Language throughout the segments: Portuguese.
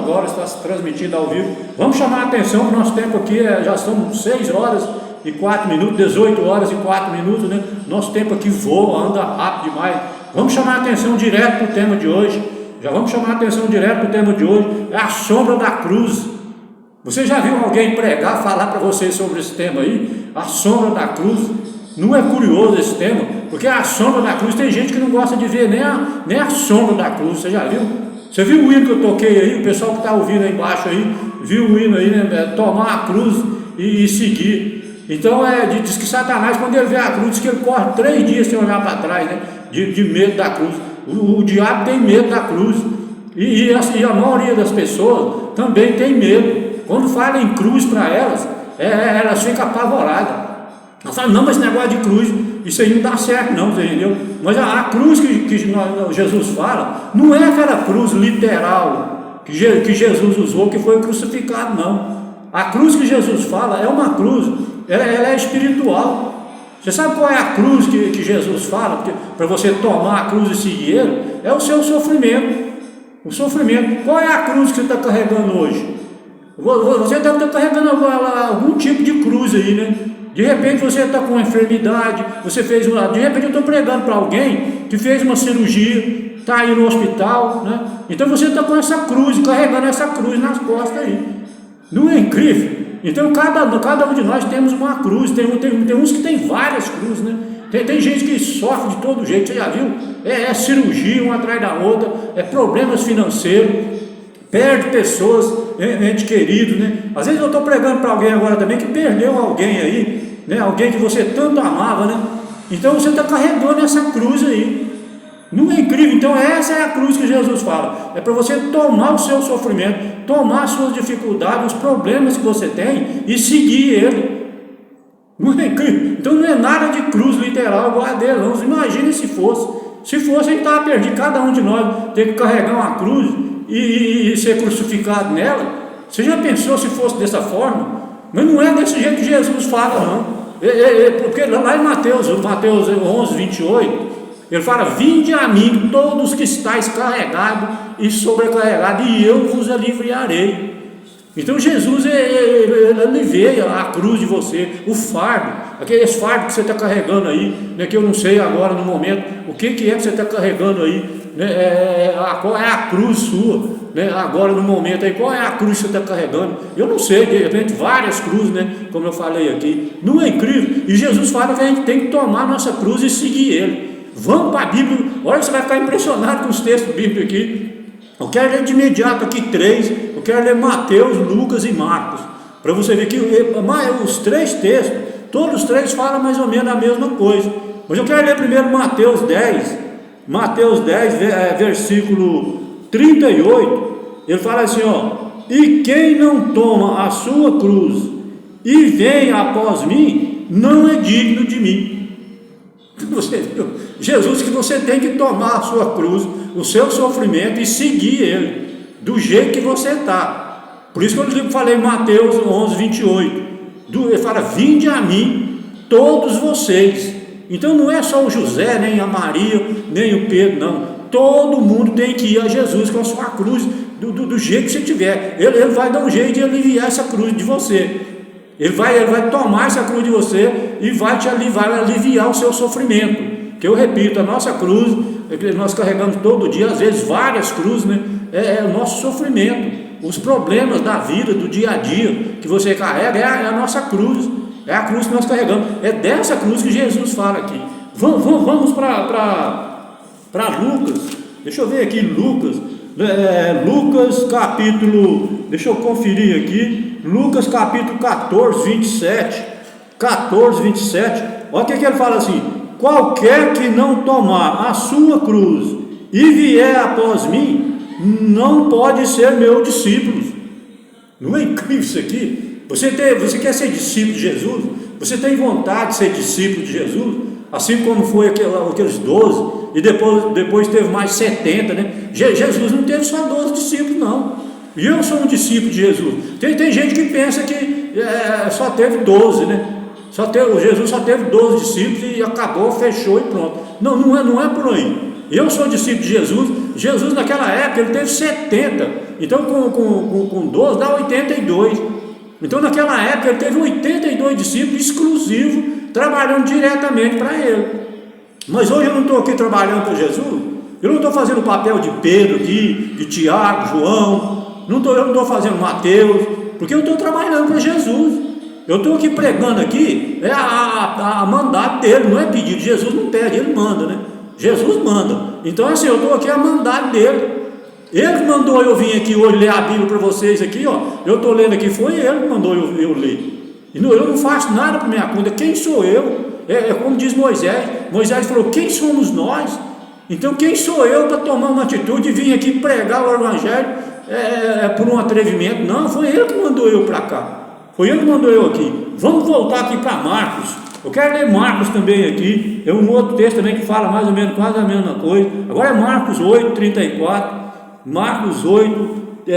agora, está se transmitindo ao vivo. Vamos chamar a atenção que o nosso tempo aqui já são 6 horas e 4 minutos, 18 horas e 4 minutos, né? Nosso tempo aqui voa, anda rápido demais. Vamos chamar a atenção direto para o tema de hoje. Já vamos chamar a atenção direto para o tema de hoje. É a sombra da cruz. Você já viu alguém pregar, falar para você sobre esse tema aí? A sombra da cruz. Não é curioso esse tema? Porque a sombra da cruz, tem gente que não gosta de ver nem a sombra da cruz. Você já viu? Você viu o hino que eu toquei aí? O pessoal que está ouvindo aí embaixo aí, viu o hino aí, né? Tomar a cruz e seguir. Então diz que Satanás, quando ele vê a cruz, diz que ele corre 3 dias sem olhar para trás, né? De medo da cruz. O diabo tem medo da cruz. E a maioria das pessoas também tem medo. Quando fala em cruz para elas, elas ficam apavoradas. Elas falam, não, mas esse negócio de cruz, isso aí não dá certo não, entendeu? Mas a cruz que Jesus fala, não é aquela cruz literal que Jesus usou, que foi crucificado, não. A cruz que Jesus fala é uma cruz, ela é espiritual. Você sabe qual é a cruz que Jesus fala, para você tomar a cruz e seguir ele? É o seu sofrimento. O sofrimento. Qual é a cruz que você está carregando hoje? Você deve estar carregando algum tipo de cruz aí, né? De repente você está com uma enfermidade, de repente eu estou pregando para alguém que fez uma cirurgia, está aí no hospital, né? Então você está com essa cruz, carregando essa cruz nas costas aí. Não é incrível? Então cada um de nós temos uma cruz, tem uns que tem várias cruzes, né? Tem gente que sofre de todo jeito, você já viu? É cirurgia uma atrás da outra, é problemas financeiros, perde pessoas, ente querido, né? Às vezes eu estou pregando para alguém agora também que perdeu alguém aí, né? Alguém que você tanto amava, né? Então você está carregando essa cruz aí. Não é incrível? Então essa é a cruz que Jesus fala. É para você tomar o seu sofrimento, tomar as suas dificuldades, os problemas que você tem e seguir ele. Não é incrível? Então não é nada de cruz literal igual a dele, não. Imagine se fosse. Se fosse, a gente estava perdido. Cada um de nós tem que carregar uma cruz e ser crucificado nela. Você já pensou se fosse dessa forma? Mas não é desse jeito que Jesus fala, não. Porque lá em Mateus 11, 28, ele fala, vinde a mim todos que estáis carregados e sobrecarregados, e eu vos aliviarei. Então Jesus alivia a cruz de você, o fardo, aquele fardo que você está carregando aí, né, que eu não sei agora no momento, o que é que você está carregando aí, né, qual é a cruz sua, né, agora no momento aí, qual é a cruz que você está carregando? Eu não sei, de repente várias cruzes, né, como eu falei aqui, não é incrível? E Jesus fala que a gente tem que tomar a nossa cruz e seguir ele. Vamos para a Bíblia, olha, você vai ficar impressionado com os textos bíblicos aqui. Eu quero ler de imediato aqui 3, eu quero ler Mateus, Lucas e Marcos, para você ver que os 3 textos, todos os 3 falam mais ou menos a mesma coisa. Mas eu quero ler primeiro Mateus 10, versículo 38, ele fala assim, ó, e quem não toma a sua cruz e vem após mim, não é digno de mim. Você viu? Jesus, que você tem que tomar a sua cruz, o seu sofrimento e seguir ele, do jeito que você está. Por isso que eu falei em Mateus 11, 28, ele fala, vinde a mim todos vocês. Então não é só o José, nem a Maria, nem o Pedro, não. Todo mundo tem que ir a Jesus com a sua cruz, do jeito que você tiver. Ele vai dar um jeito de aliviar essa cruz de você. Ele vai tomar essa cruz de você e vai aliviar o seu sofrimento. Que eu repito, a nossa cruz, nós carregamos todo dia, às vezes várias cruzes, né? É o nosso sofrimento, os problemas da vida, do dia a dia que você carrega, é a nossa cruz, é a cruz que nós carregamos, é dessa cruz que Jesus fala aqui. Vamos para Lucas, deixa eu ver aqui, Lucas capítulo, deixa eu conferir aqui, Lucas capítulo 14, 27, olha o que ele fala assim, qualquer que não tomar a sua cruz e vier após mim, não pode ser meu discípulo. Não é incrível isso aqui? Você quer ser discípulo de Jesus? Você tem vontade de ser discípulo de Jesus? Assim como foi aqueles 12, e depois teve mais 70, né? Jesus não teve só 12 discípulos, não. E eu sou um discípulo de Jesus. Tem gente que pensa que só teve 12, né? Jesus só teve 12 discípulos e acabou, fechou e pronto. Não é por aí. Eu sou discípulo de Jesus. Jesus naquela época ele teve 70, então com 12 dá 82. Então naquela época ele teve 82 discípulos exclusivos, trabalhando diretamente para ele. Mas hoje eu não estou aqui trabalhando para Jesus, eu não estou fazendo o papel de Pedro aqui, de Tiago, João, eu não estou fazendo Mateus, porque eu estou trabalhando para Jesus. Eu estou aqui pregando aqui, é a mandato dele, não é pedido. Jesus não pede, ele manda, né? Jesus manda. Então assim, eu estou aqui a mandato dele. Ele mandou eu vir aqui hoje ler a Bíblia para vocês aqui, ó. Eu estou lendo aqui, foi ele que mandou eu ler. E eu não faço nada por minha conta. Quem sou eu? É como diz Moisés. Moisés falou, quem somos nós? Então quem sou eu para tomar uma atitude e vir aqui pregar o Evangelho por um atrevimento? Não, foi ele que mandou eu para cá. Foi ele que mandou eu aqui. Vamos voltar aqui para Marcos. Eu quero ler Marcos também aqui. É um outro texto também que fala mais ou menos quase a mesma coisa. Agora é Marcos 8, 34. Marcos 8,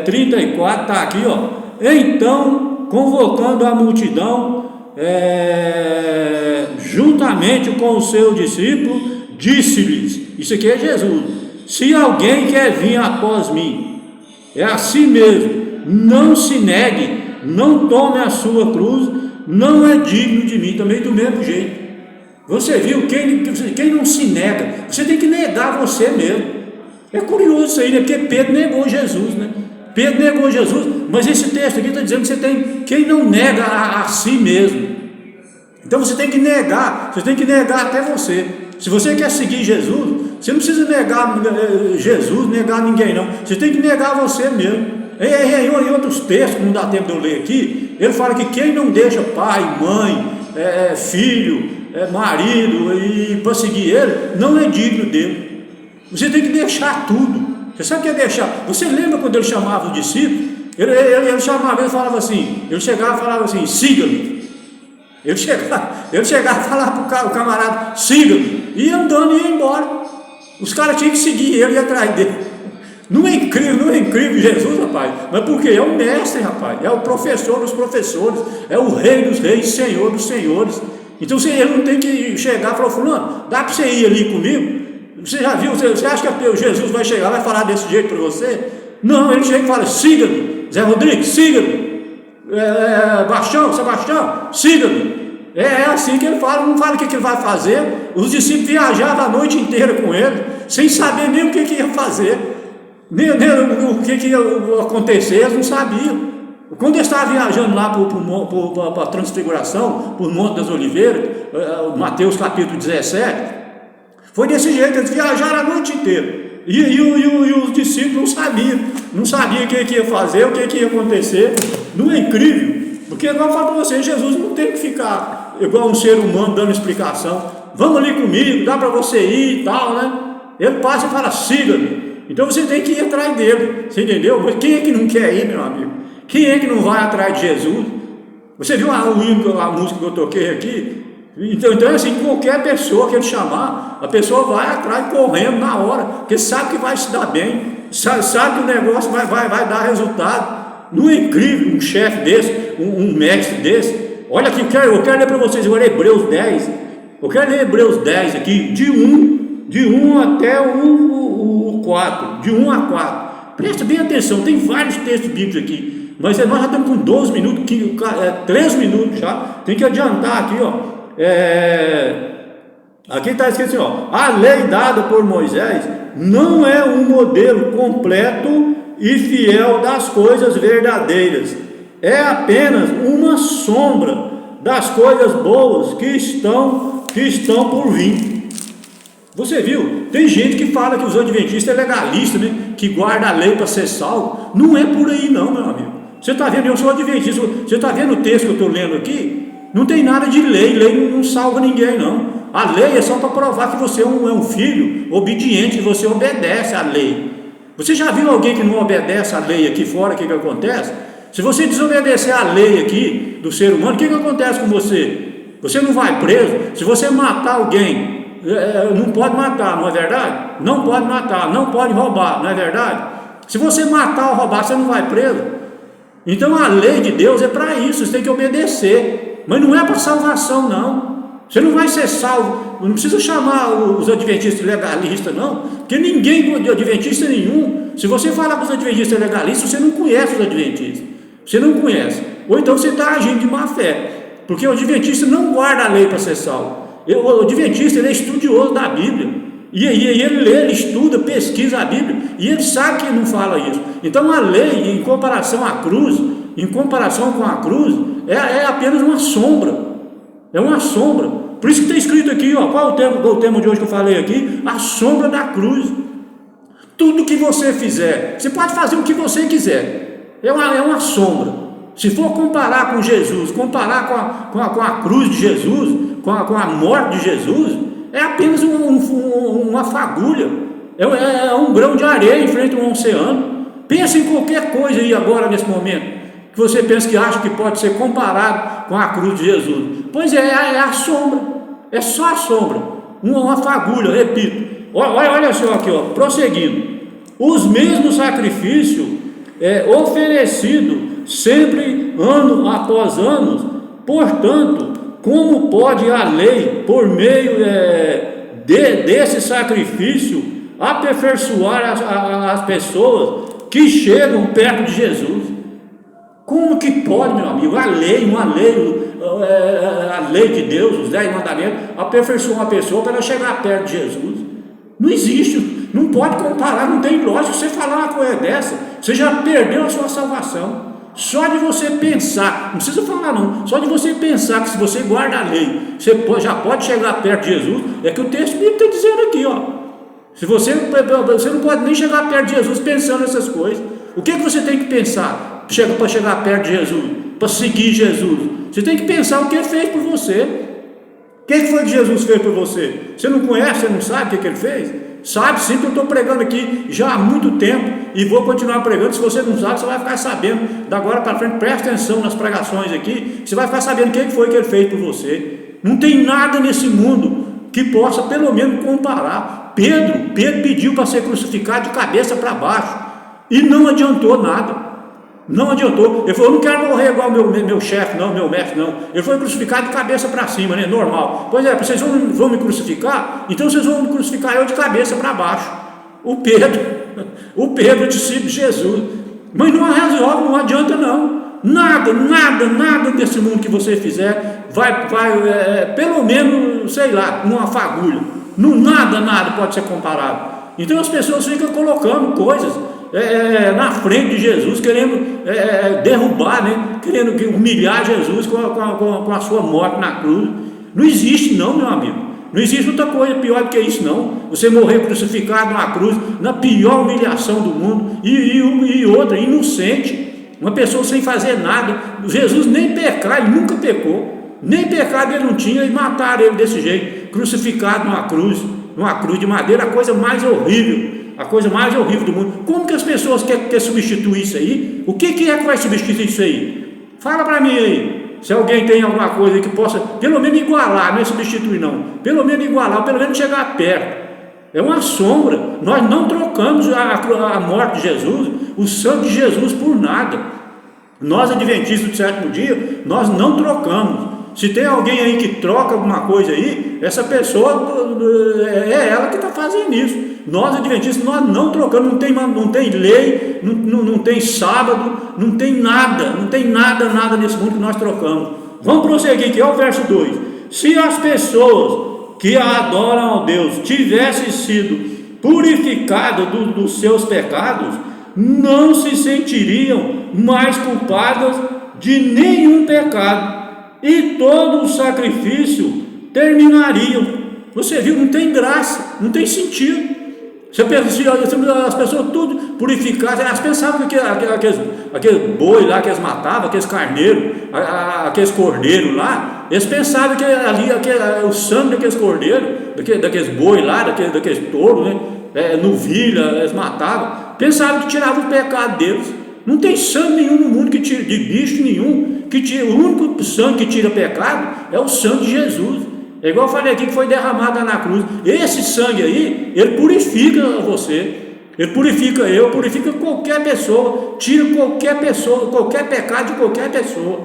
34, está aqui, ó. Então, convocando a multidão, juntamente com o seu discípulo, disse-lhes, isso aqui é Jesus, se alguém quer vir após mim, é assim mesmo, não se negue, não tome a sua cruz, não é digno de mim, também do mesmo jeito. Você viu, quem não se nega, você tem que negar você mesmo. É curioso isso aí, né? Porque Pedro negou Jesus, né? Pedro negou Jesus, mas esse texto aqui está dizendo que você tem, quem não nega a si mesmo. Então você tem que negar até você. Se você quer seguir Jesus, você não precisa negar Jesus, negar ninguém não, você tem que negar você mesmo. Em outros textos, não dá tempo de eu ler aqui, ele fala que quem não deixa pai, mãe, filho, marido, e para seguir ele, não é digno dele. Você tem que deixar tudo. Você sabe o que é deixar? Você lembra quando ele chamava os discípulos? Ele chamava, ele falava assim, ele chegava e falava assim, siga-me. Ele chegava e falava para o camarada, siga-me. Ia andando e ia embora. Os caras tinham que seguir ele e ir atrás dele. Não é incrível Jesus, rapaz? Mas por quê? É o mestre, rapaz. É o professor dos professores. É o rei dos reis, senhor dos senhores. Então ele não tem que chegar e falar, fulano, dá para você ir ali comigo? Você já viu, você acha que Jesus vai chegar, vai falar desse jeito para você? Não, ele chega e fala, siga-me. Zé Rodrigues, siga-me. Sebastião, siga-me. É assim que ele fala, não fala o que ele vai fazer. Os discípulos viajavam a noite inteira com ele, sem saber nem o que ia fazer, nem o que ia acontecer, eles não sabiam. Quando ele estava viajando lá para a Transfiguração, para o Monte das Oliveiras, Mateus capítulo 17, foi desse jeito, eles viajaram a noite inteira. E os discípulos não sabiam o que ia fazer, o que ia acontecer. Não é incrível? Porque igual eu falo para vocês, Jesus não tem que ficar igual um ser humano dando explicação. Vamos ali comigo, dá para você ir e tal, né? Ele passa e fala, siga-me. Então você tem que ir atrás dele, você entendeu? Mas quem é que não quer ir, meu amigo? Quem é que não vai atrás de Jesus? Você viu a música que eu toquei aqui? Então é assim, qualquer pessoa que ele chamar, a pessoa vai atrás correndo na hora, porque sabe que vai se dar bem, sabe que o negócio vai dar resultado. Não é incrível um chefe desse, um mestre desse? Olha aqui, eu quero ler para vocês agora Hebreus 10. Eu quero ler Hebreus 10 aqui, de 1 até o 4, de 1 a 4. Presta bem atenção, tem vários textos bíblicos aqui, mas nós já estamos com 12 minutos, 13 minutos já, tem que adiantar aqui, ó. Aqui está escrito assim, ó, a lei dada por Moisés não é um modelo completo e fiel das coisas verdadeiras, é apenas uma sombra das coisas boas que estão por vir. Você viu? Tem gente que fala que os adventistas é legalista, né? Que guarda a lei para ser salvo. Não é por aí não, meu amigo. Você está vendo, eu sou adventista, você está vendo o texto que eu estou lendo aqui? Não tem nada de lei não salva ninguém não. A lei é só para provar que você é um filho obediente, que você obedece à lei. Você já viu alguém que não obedece à lei aqui fora, o que acontece? Se você desobedecer à lei aqui do ser humano, o que acontece com você? Você não vai preso. Se você matar alguém, não pode matar, não é verdade? Não pode matar, não pode roubar, não é verdade? Se você matar ou roubar, você não vai preso. Então a lei de Deus é para isso, você tem que obedecer. Mas não é para salvação não. Você não vai ser salvo não precisa chamar os adventistas legalistas, não, porque ninguém, adventista nenhum, se você falar com os adventistas legalistas, você não conhece os adventistas, você não conhece, ou então você está agindo de má fé, porque o adventista não guarda a lei para ser salvo. O adventista, ele é estudioso da Bíblia, e ele lê, ele estuda, pesquisa a Bíblia, e ele sabe que não fala isso. Então a lei, em comparação à cruz, em comparação com a cruz, é apenas uma sombra, é uma sombra. Por isso que está escrito aqui, ó, qual é o tema de hoje que eu falei aqui? A sombra da cruz. Tudo que você fizer, você pode fazer o que você quiser, é uma sombra. Se for comparar com Jesus, comparar com a cruz de Jesus, com a morte de Jesus, é apenas uma fagulha, é um grão de areia em frente a um oceano. Pensa em qualquer coisa aí agora, nesse momento, que você pensa que acha que pode ser comparado com a cruz de Jesus. Pois é a sombra, é só a sombra, uma fagulha, repito. Olha só aqui, ó, prosseguindo. Os mesmos sacrifícios oferecidos sempre ano após ano, portanto, como pode a lei, por meio desse sacrifício, aperfeiçoar as pessoas que chegam perto de Jesus? Como que pode, meu amigo, a lei de Deus, os 10 mandamentos, aperfeiçoar uma pessoa para ela chegar perto de Jesus? Não existe, não pode comparar, não tem lógica. Você falar uma coisa dessa, você já perdeu a sua salvação. Só de você pensar, não precisa falar não, só de você pensar que se você guarda a lei, você já pode chegar perto de Jesus, é que o texto bíblico está dizendo aqui, ó. Se você não pode nem chegar perto de Jesus pensando nessas coisas. O que você tem que pensar para chegar perto de Jesus, para seguir Jesus? Você tem que pensar o que ele fez por você. O que foi que Jesus fez por você? Você não conhece, você não sabe o que ele fez? Sabe sim, que eu estou pregando aqui já há muito tempo e vou continuar pregando. Se você não sabe, você vai ficar sabendo. Da agora para frente, presta atenção nas pregações aqui, você vai ficar sabendo o que foi que ele fez por você. Não tem nada nesse mundo que possa pelo menos comparar. Pedro pediu para ser crucificado de cabeça para baixo e não adiantou nada. Não adiantou. Ele falou: eu não quero morrer igual meu chefe, não, meu mestre, não. Ele foi crucificado de cabeça para cima, né? Normal. Pois é, vocês vão me crucificar? Então vocês vão me crucificar eu de cabeça para baixo. O Pedro discípulo de Jesus. Mas não resolve, não adianta não. Nada desse mundo que você fizer vai pelo menos, sei lá, uma fagulha. Nada pode ser comparado. Então as pessoas ficam colocando coisas na frente de Jesus, querendo derrubar, né? Querendo humilhar Jesus com a sua morte na cruz. Não existe não, meu amigo. Não existe outra coisa pior do que isso não. Você morrer crucificado na cruz, na pior humilhação do mundo, e outra, inocente, uma pessoa sem fazer nada. Jesus nem pecar, ele nunca pecou, nem pecado ele não tinha, e mataram ele desse jeito, crucificado numa cruz de madeira, a coisa mais horrível do mundo. Como que as pessoas querem substituir isso aí? O que é que vai substituir isso aí? Fala para mim aí. Se alguém tem alguma coisa que possa, pelo menos igualar, não é substituir não, pelo menos igualar, pelo menos chegar perto. É uma sombra. Nós não trocamos a morte de Jesus, o sangue de Jesus, por nada. Nós, adventistas do sétimo dia, nós não trocamos. Se tem alguém aí que troca alguma coisa aí, essa pessoa é ela que está fazendo isso. Nós, adventistas, nós não trocamos, não tem lei, não tem sábado, não tem nada nesse mundo que nós trocamos. Vamos prosseguir aqui, ó, o verso 2. Se as pessoas que adoram a Deus tivessem sido purificadas dos seus pecados, não se sentiriam mais culpadas de nenhum pecado, e todo o sacrifício terminariam. Você viu, não tem graça, não tem sentido. Você pensa, se as pessoas tudo purificadas, elas pensavam que aqueles boi lá que eles matavam, aqueles carneiros, aqueles cordeiros lá, eles pensavam que ali o sangue daqueles cordeiros, daqueles boi lá, daqueles touros, né, novilha, eles matavam, pensavam que tiravam o pecado deles. Não tem sangue nenhum no mundo que tira, de bicho nenhum, o único sangue que tira pecado é o sangue de Jesus. É igual eu falei aqui, que foi derramado na cruz. Esse sangue aí, ele purifica você, ele purifica eu, purifica qualquer pessoa, tira qualquer pecado de qualquer pessoa.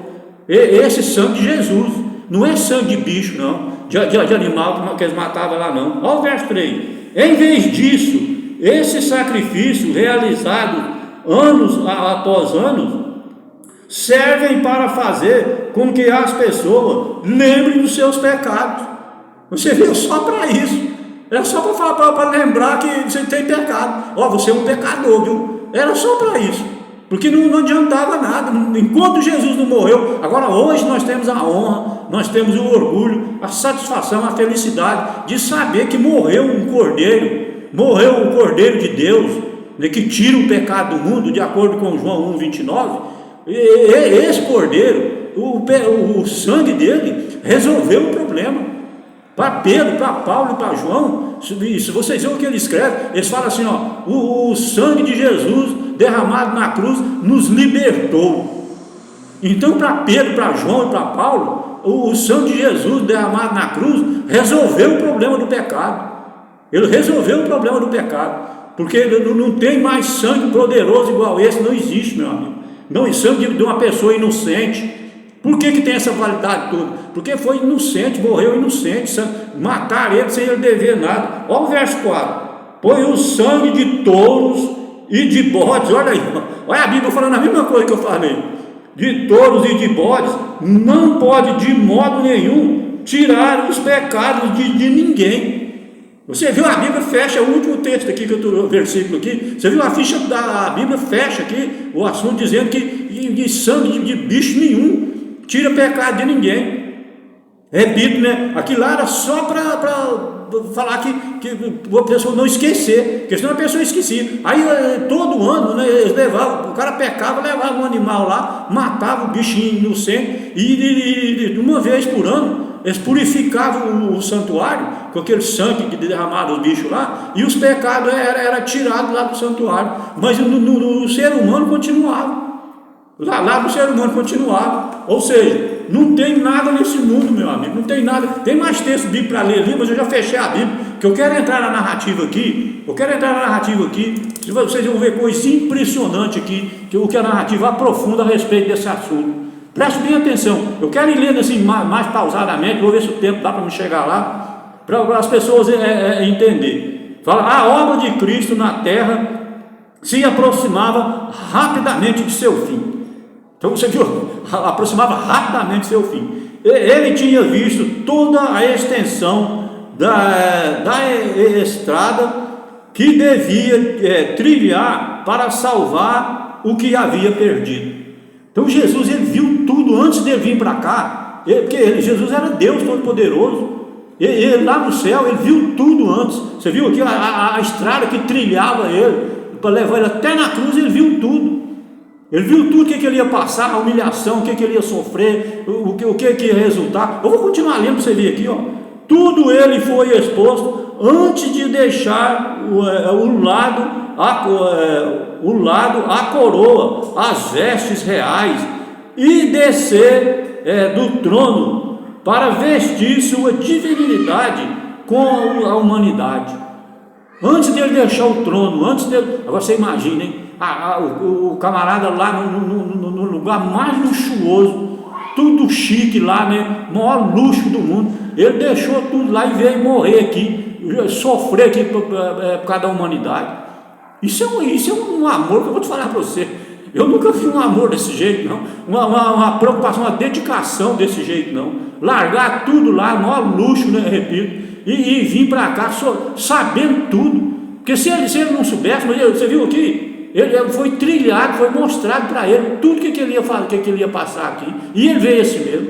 Esse sangue de Jesus, não é sangue de bicho não, de animal que eles matavam lá não. Olha o verso 3. Em vez disso, esse sacrifício realizado anos após anos servem para fazer com que as pessoas lembrem dos seus pecados. Você veio só para isso. Era só para falar, para lembrar que você tem pecado. Ó, você é um pecador, viu? Era só para isso. Porque não adiantava nada. Enquanto Jesus não morreu, agora hoje nós temos a honra, nós temos o orgulho, a satisfação, a felicidade de saber que morreu um cordeiro, morreu o cordeiro de Deus, né, que tira o pecado do mundo, de acordo com João 1,29. Esse cordeiro, o sangue dele resolveu o problema. Para Pedro, para Paulo e para João, se vocês veem o que ele escreve, eles falam assim, ó, o sangue de Jesus derramado na cruz nos libertou. Então para Pedro, para João e para Paulo, o sangue de Jesus derramado na cruz resolveu o problema do pecado. Ele resolveu o problema do pecado, porque não tem mais sangue poderoso igual esse, não existe, meu amigo. Não, sangue de uma pessoa inocente. Por que tem essa validade toda? Porque foi inocente, morreu inocente, mataram ele sem ele dever nada. Olha o verso 4. Pois o sangue de touros e de bodes, olha aí, olha a Bíblia falando a mesma coisa que eu falei, de touros e de bodes, não pode de modo nenhum tirar os pecados de ninguém. Você viu, a Bíblia fecha o último texto aqui, o versículo aqui, você viu a ficha da Bíblia fecha aqui, o assunto dizendo que de sangue de bicho nenhum tira pecado de ninguém. Repito, né? Aquilo lá era só para falar que a pessoa não esquecer, porque senão a pessoa esquecia. Aí todo ano, né, eles levavam, o cara pecava, levava um animal lá, matava o bichinho inocente, e uma vez por ano eles purificavam o santuário com aquele sangue que derramava os bichos lá, e os pecados eram tirados lá do santuário, mas no ser humano continuava. Lá no ser humano continuava. Ou seja, não tem nada nesse mundo, meu amigo, não tem nada. Tem mais texto bíblico para ler ali, mas eu já fechei a Bíblia, que eu quero entrar na narrativa aqui. Vocês vão ver coisa impressionante aqui, que a narrativa aprofunda a respeito desse assunto. Preste bem atenção, eu quero ir lendo assim mais pausadamente, vou ver se o tempo dá para me chegar lá, para as pessoas entenderem. Fala, a obra de Cristo na terra se aproximava rapidamente de seu fim. Então você viu, aproximava rapidamente seu fim. Ele tinha visto toda a extensão da estrada que devia trilhar para salvar o que havia perdido. Então Jesus, ele viu tudo antes de ele vir para cá, porque Jesus era Deus Todo-Poderoso. Ele lá no céu, ele viu tudo antes. Você viu aqui a estrada que trilhava ele para levar ele até na cruz, ele viu tudo. Ele viu tudo o que ele ia passar, a humilhação, o que ele ia sofrer, o que ia resultar. Eu vou continuar lendo para você ver aqui, ó. Tudo ele foi exposto antes de deixar o lado a coroa, as vestes reais, e descer do trono para vestir sua divinidade com a humanidade. Antes dele deixar o trono, agora você imagina, hein? O camarada lá no lugar mais luxuoso, tudo chique lá, né? Maior luxo do mundo, ele deixou tudo lá e veio morrer aqui, sofrer aqui por causa da humanidade. Isso é um amor que eu vou te falar para você. Eu nunca vi um amor desse jeito, não. Uma preocupação, uma dedicação desse jeito, não. Largar tudo lá, maior luxo, né? Repito, e vir para cá sabendo tudo. Porque se ele não soubesse, mas você viu aqui, ele foi trilhado, foi mostrado para ele tudo que ele ia fazer, que ele ia passar aqui. E ele veio assim mesmo.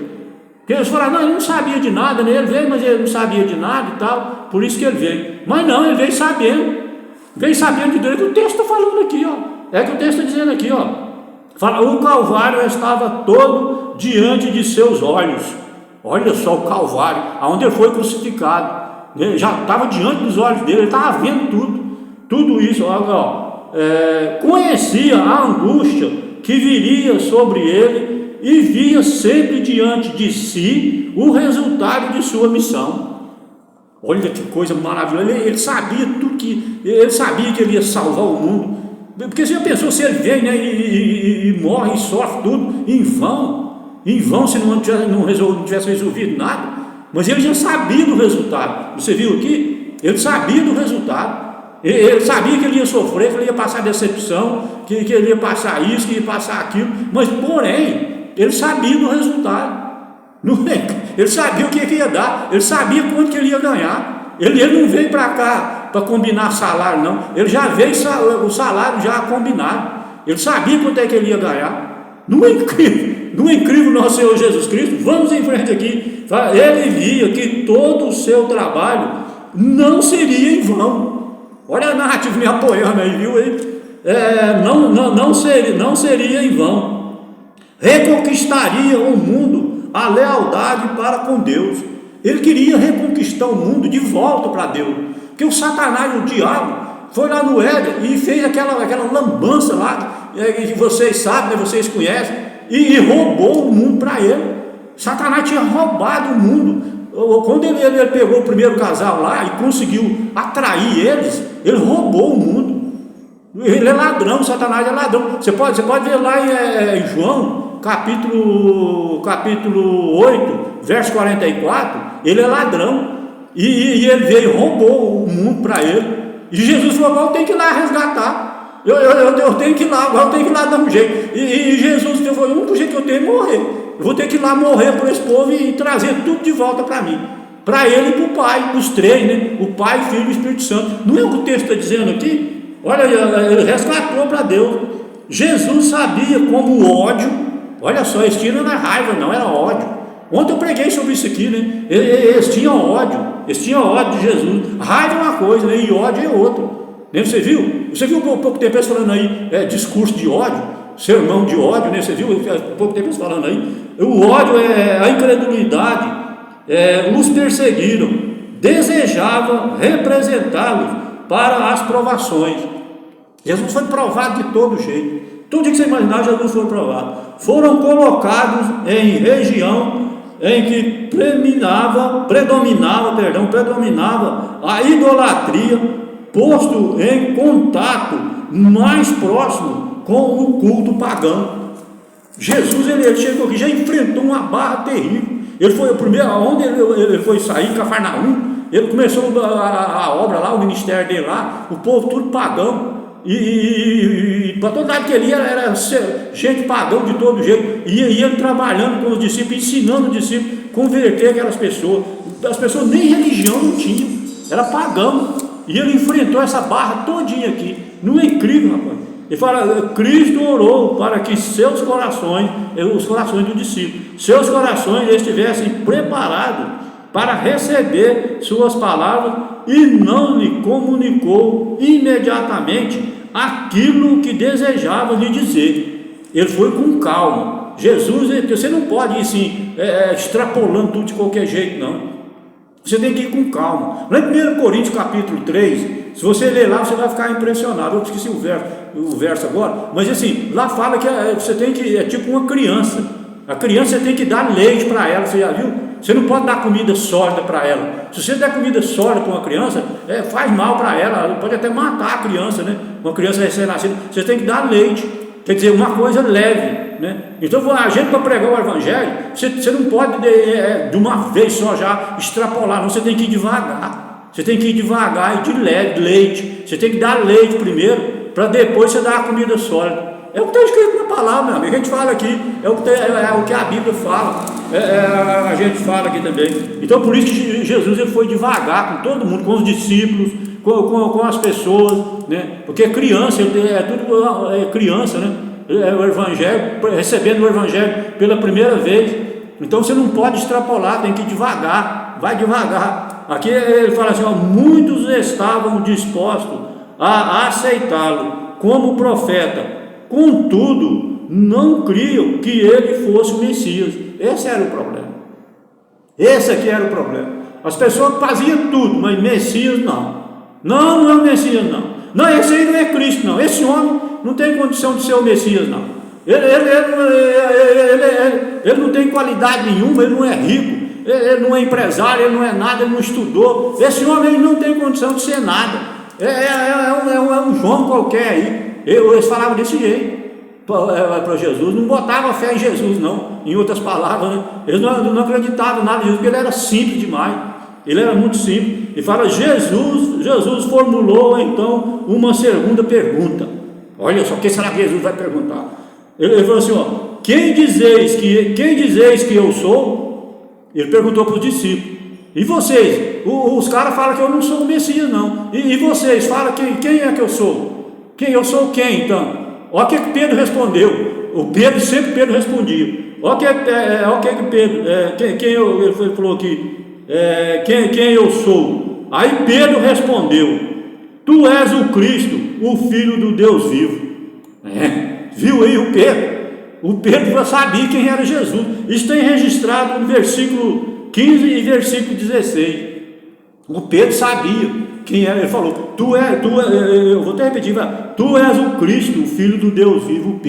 Porque eles falaram, não, ele não sabia de nada, né? Ele veio, mas ele não sabia de nada e tal, por isso que ele veio. Mas não, ele veio sabendo. Veio sabendo de Deus. O texto está falando aqui, ó. É que o texto está dizendo aqui, ó. Fala, o Calvário estava todo diante de seus olhos. Olha só o Calvário, aonde ele foi crucificado. Ele já estava diante dos olhos dele, ele estava vendo tudo isso. Ó, conhecia a angústia que viria sobre ele e via sempre diante de si o resultado de sua missão. Olha que coisa maravilhosa, ele sabia tudo ele sabia que ele ia salvar o mundo, porque você já pensou se ele vem, né, e morre e sofre tudo em vão se não tivesse resolvido nada, mas ele já sabia do resultado. Você viu aqui? Ele sabia do resultado. Ele sabia que ele ia sofrer, que ele ia passar decepção, que ele ia passar isso, que ia passar aquilo, mas porém, ele sabia do resultado. Ele sabia o que ia dar, ele sabia quanto que ele ia ganhar. Ele não veio para cá para combinar salário, não. Ele já veio o salário já combinado. Ele sabia quanto é que ele ia ganhar. Não é incrível? Não é incrível nosso Senhor Jesus Cristo? Vamos em frente aqui. Ele via que todo o seu trabalho não seria em vão. Olha a narrativa me apoiando aí, viu? Não seria em vão. Reconquistaria o mundo, a lealdade para com Deus. Ele queria reconquistar o mundo de volta para Deus. Porque o Satanás, o diabo, foi lá no Éden e fez aquela lambança lá, que vocês sabem, né, vocês conhecem, e roubou o mundo para ele. Satanás tinha roubado o mundo. Quando ele pegou o primeiro casal lá e conseguiu atrair eles, ele roubou o mundo. Ele é ladrão, Satanás é ladrão. Você pode ver lá em João, capítulo 8, verso 44, ele é ladrão. E ele veio e roubou o mundo para ele. E Jesus falou: eu tenho que ir lá resgatar. Eu tenho que ir lá, agora eu tenho que ir lá dar um jeito. E Jesus falou: o único jeito que eu tenho é morrer. Eu vou ter que ir lá morrer por esse povo e trazer tudo de volta para mim. Para ele e para o Pai, os três, né? O Pai, o Filho e o Espírito Santo. Não é o que o texto está dizendo aqui? Olha, ele resgatou para Deus. Jesus sabia como o ódio, olha só, eles tinham não era raiva, não, era ódio. Ontem eu preguei sobre isso aqui, né? Eles tinham ódio de Jesus. Raiva é uma coisa, né? E ódio é outra. Né? Você viu há pouco tempo eles falando aí, discurso de ódio, sermão de ódio, né? Você viu há pouco tempo eles falando aí? O ódio é a incredulidade, os perseguiram, desejavam representá-los para as provações. Jesus foi provado de todo jeito. Tudo que você imaginar, Jesus foi provado. Foram colocados em região em que predominava a idolatria, posto em contato mais próximo com o culto pagão. Jesus, ele chegou aqui, já enfrentou uma barra terrível. Ele foi o primeiro, onde ele foi sair, Cafarnaum, ele começou a obra lá, o ministério dele lá, o povo tudo pagão. E para todo lado que ele ia, era gente pagão de todo jeito. E ele trabalhando com os discípulos, ensinando os discípulos a converter aquelas pessoas. As pessoas nem religião não tinham, era pagão. E ele enfrentou essa barra todinha aqui. Não é incrível, rapaz? Ele fala: Cristo orou para que seus corações, os corações dos discípulos, seus corações estivessem preparados para receber suas palavras, e não lhe comunicou imediatamente aquilo que desejava lhe dizer. Ele foi com calma. Jesus, você não pode ir assim, extrapolando tudo de qualquer jeito, não. Você tem que ir com calma. Lá em 1 Coríntios capítulo 3, se você ler lá, você vai ficar impressionado. Eu esqueci o verso agora, mas assim, lá fala que você tem que, tipo uma criança. A criança, você tem que dar leite para ela, você já viu? Você não pode dar comida sólida para ela. Se você der comida sólida para uma criança, faz mal para ela, pode até matar a criança, né? Uma criança recém-nascida, você tem que dar leite, quer dizer, uma coisa leve, né? Então, a gente, para pregar o evangelho, você não pode de uma vez só já extrapolar, não, você tem que ir devagar. Você tem que ir devagar e de leve, leite. Você tem que dar leite primeiro, para depois você dar a comida sólida. É o que está escrito na palavra, meu amigo. A gente fala aqui, é o que a Bíblia fala, a gente fala aqui também. Então, por isso que Jesus, ele foi devagar com todo mundo, com os discípulos, com as pessoas, né? Porque criança, tudo criança, né? O evangelho, recebendo o evangelho pela primeira vez. Então você não pode extrapolar, tem que ir devagar, vai devagar. Aqui ele fala assim: muitos estavam dispostos a aceitá-lo como profeta, contudo não criam que ele fosse o Messias. Esse era o problema. Esse aqui era o problema. As pessoas faziam tudo, mas Messias não. Não é o Messias, não. Não, esse aí não é Cristo, não. Esse homem não tem condição de ser o Messias, não. Ele não tem qualidade nenhuma, ele não é rico, ele não é empresário, ele não é nada, ele não estudou. Esse homem aí não tem condição de ser nada. É um João qualquer aí. Eles falavam desse jeito. para Jesus, não botava fé em Jesus, não. Em outras palavras, né? Eles não acreditavam nada de Jesus, porque ele era simples demais. Ele era muito simples. E fala, Jesus formulou então uma segunda pergunta. Olha só, o que será que Jesus vai perguntar? Ele falou assim, ó, quem dizeis que eu sou? Ele perguntou para os discípulos. E vocês? Os caras falam que eu não sou o Messias, não. E vocês? Falam quem é que eu sou? Eu sou quem, então? Olha o que Pedro respondeu. Sempre Pedro respondia. Olha o que Pedro, ele falou aqui, quem eu sou? Aí Pedro respondeu, tu és o Cristo, o Filho do Deus vivo. Viu aí o Pedro? O Pedro já sabia quem era Jesus. Isso tem registrado no versículo 15 e versículo 16. O Pedro sabia quem era. Ele falou, eu vou até repetir, tu és o Cristo, o Filho do Deus vivo.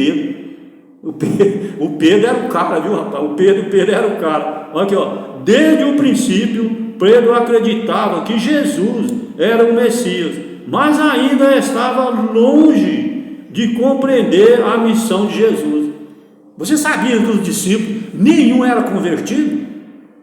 O Pedro era o cara, viu, rapaz? O Pedro era o cara. Olha aqui, ó. Desde o princípio, Pedro acreditava que Jesus era o Messias, mas ainda estava longe de compreender a missão de Jesus. Você sabia que os discípulos, nenhum era convertido?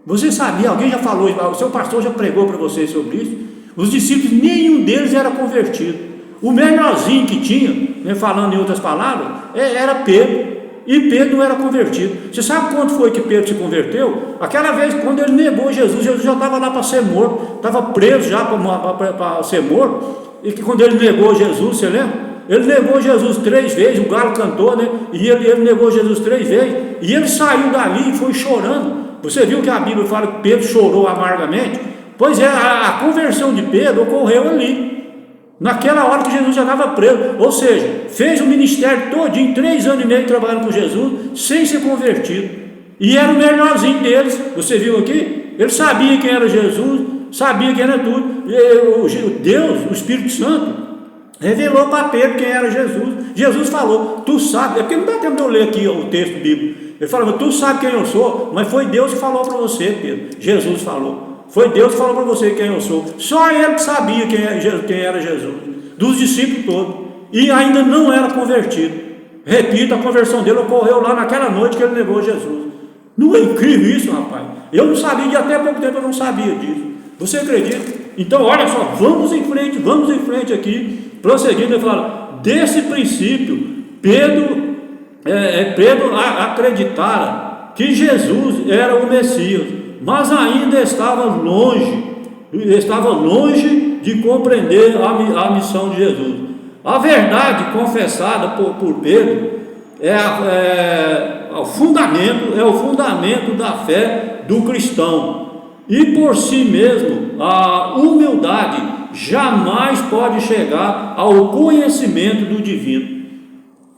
Você sabia, alguém já falou, o seu pastor já pregou para vocês sobre isso? Os discípulos, nenhum deles era convertido. O menorzinho que tinha, né, falando em outras palavras, era Pedro. E Pedro não era convertido. Você sabe quando foi que Pedro se converteu? Aquela vez quando ele negou Jesus já estava lá para ser morto, estava preso já para ser morto. E que quando ele negou Jesus, você lembra? Ele negou Jesus 3 vezes, o galo cantou, né? E ele negou Jesus 3 vezes. E ele saiu dali e foi chorando. Você viu que a Bíblia fala que Pedro chorou amargamente? Pois é, a conversão de Pedro ocorreu ali. Naquela hora que Jesus já estava preso, ou seja, fez o ministério todinho, 3 anos e meio trabalhando com Jesus, sem ser convertido, e era o melhorzinho deles. Você viu aqui? Ele sabia quem era Jesus, sabia quem era tudo. Deus, o Espírito Santo, revelou para Pedro quem era Jesus. Jesus falou, tu sabe, porque não dá tempo de eu ler aqui o texto bíblico. Ele falou, tu sabe quem eu sou, mas foi Deus que falou para você, Pedro. Jesus falou. Foi Deus que falou para você quem eu sou. Só ele que sabia quem era Jesus, dos discípulos todos, e ainda não era convertido. Repito, a conversão dele ocorreu lá naquela noite que ele negou Jesus. Não é incrível isso, rapaz? Eu não sabia, de até pouco tempo eu não sabia disso. Você acredita? Então olha só, vamos em frente aqui, prosseguindo. Ele fala, desse princípio Pedro acreditara que Jesus era o Messias, mas ainda estava longe de compreender a missão de Jesus. A verdade confessada por Pedro é o fundamento da fé do cristão, e por si mesmo a humildade jamais pode chegar ao conhecimento do divino.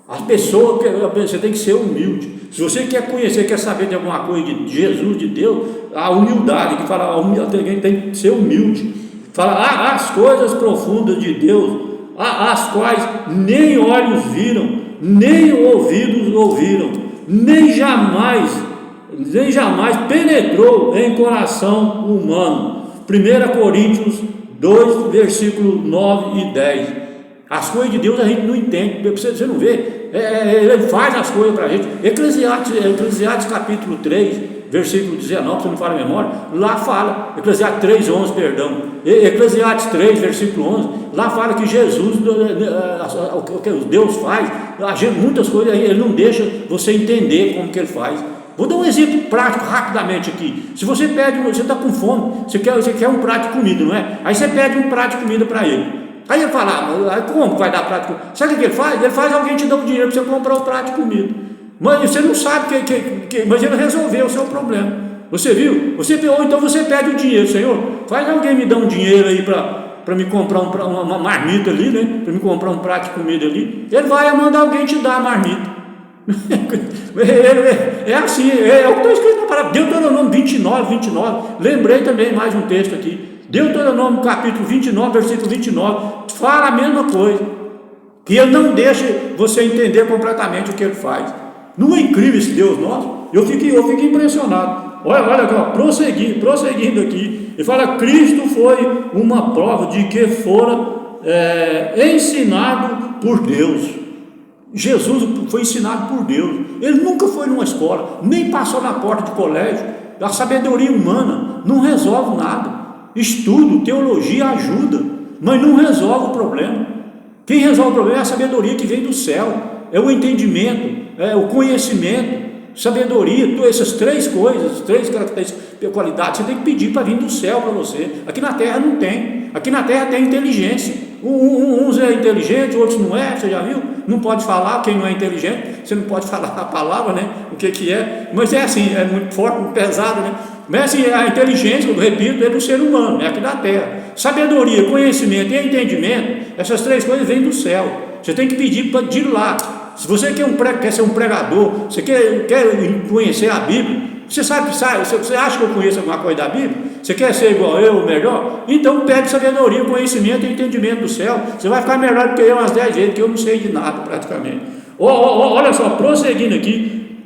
As pessoas, você tem que ser humilde. Se você quer conhecer, quer saber de alguma coisa de Jesus, de Deus, a humildade, que fala, alguém tem que ser humilde. Fala, as coisas profundas de Deus, as quais nem olhos viram, nem ouvidos ouviram, nem jamais penetrou em coração humano. 1 Coríntios 2, versículos 9 e 10. As coisas de Deus a gente não entende, você não vê, ele faz as coisas para a gente. Eclesiastes capítulo 3, versículo 19, se não fala a memória, lá fala, Eclesiastes 3:11, perdão, Eclesiastes 3, versículo 11, lá fala que Jesus, o que Deus faz, muitas coisas ele não deixa você entender como que ele faz. Vou dar um exemplo prático rapidamente aqui. Se você está com fome, você quer um prato de comida, não é? Aí você pede um prato de comida para ele. Aí ele fala, como vai dar prato de comida? Sabe o que ele faz? Ele faz alguém te dar um dinheiro para você comprar o prato de comida. Mas você não sabe mas ele resolveu o seu problema. Você viu? Ou então você pede o dinheiro, Senhor, faz alguém me dar um dinheiro aí para me comprar uma marmita ali, né? Para me comprar um prato de comida ali. Ele vai mandar alguém te dar a marmita. É assim, é o que está escrito na palavra. Deuteronômio 29. Lembrei também mais um texto aqui. Deuteronômio capítulo 29, versículo 29, fala a mesma coisa, que ele não deixa você entender completamente o que ele faz. Não é incrível esse Deus nosso? Eu fiquei impressionado. Olha aqui, ó, prosseguindo aqui, ele fala, Cristo foi uma prova de que fora ensinado por Deus. Jesus foi ensinado por Deus. Ele nunca foi numa escola, nem passou na porta de colégio. A sabedoria humana não resolve nada. Estudo, teologia ajuda, mas não resolve o problema. Quem resolve o problema é a sabedoria que vem do céu, é o entendimento, é o conhecimento, sabedoria. Essas três coisas, três qualidades, você tem que pedir para vir do céu para você. Aqui na terra não tem. Aqui na terra tem inteligência. Uns é inteligente, outros não é. Você já viu? Não pode falar. Quem não é inteligente, você não pode falar a palavra, né? O que é. Mas é assim, é muito forte, muito pesado, né? Mas assim, a inteligência, eu repito, é do ser humano, é aqui da terra. Sabedoria, conhecimento e entendimento, essas três coisas vêm do céu. Você tem que pedir de lá. Se você quer ser um pregador, você quer conhecer a Bíblia, você acha que eu conheço alguma coisa da Bíblia? Você quer ser igual eu, ou melhor? Então pede sabedoria, conhecimento e entendimento do céu. Você vai ficar melhor do que eu umas 10 vezes, que eu não sei de nada praticamente. Olha só, prosseguindo aqui,